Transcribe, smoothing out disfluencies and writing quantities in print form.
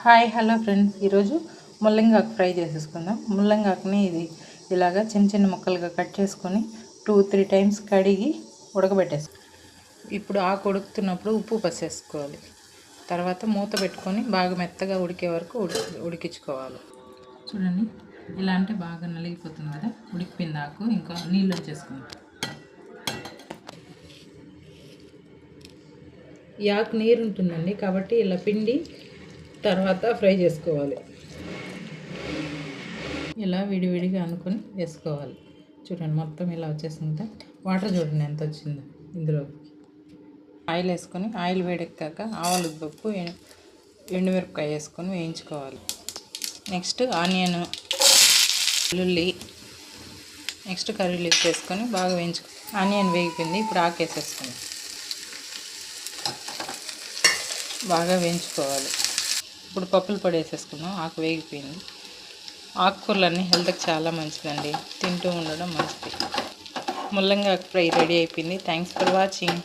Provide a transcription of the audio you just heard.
Hi hello friends, ఈరోజు ముల్లంగాకు fry చేసేసుకుందాం. ముల్లంగాకుని ఇలాగా చిన్న చిన్న ముక్కలుగా కట్ చేసుకొని 2-3 టైమ్స్ కడిగి ఉడకబెట్టేసుకో. ఇప్పుడు ఆకు ఉడుకుతున్నప్పుడు ఉప్పు పసేసుకోవాలి. తర్వాత మూత పెట్టుకొని బాగా మెత్తగా ఉడికే వరకు ఉడికించుకోవాలి. చూడండి, ఇలా అంటే బాగా నలిగిపోతుంది కదా, ఉడికిపోయింది ఆకు. ఇంకా నీళ్ళు వచ్చేసుకుందాం. ఈ ఆకు నీరు ఉంటుందండి, కాబట్టి ఇలా పిండి తర్వాత ఫ్రై చేసుకోవాలి. ఇలా విడివిడిగా అనుకొని వేసుకోవాలి. చూడండి, మొత్తం ఇలా వచ్చేసింది. వాటర్ చూడండి ఎంత వచ్చిందో. ఇందులో ఆయిల్ వేసుకొని, ఆయిల్ వేడెక్కాక ఆవాలు, పప్పు, ఎండుమిరపకాయ వేసుకొని వేయించుకోవాలి. నెక్స్ట్ ఆనియన్, వెల్లుల్లి, నెక్స్ట్ కర్రీ లీవ్స్ వేసుకొని బాగా వేయించుకో. ఆనియన్ వేగిపోయింది, ఇప్పుడు ఆకు వేసేసుకొని బాగా వేయించుకోవాలి. ఇప్పుడు పప్పులు పొడి వేసేసుకుందాం. ఆకు వేగిపోయింది. ఆకుకూరలన్నీ హెల్త్కి చాలా మంచిదండి, తింటూ ఉండడం మంచిది. ముల్లంగా ఫ్రై రెడీ అయిపోయింది. Thanks for watching.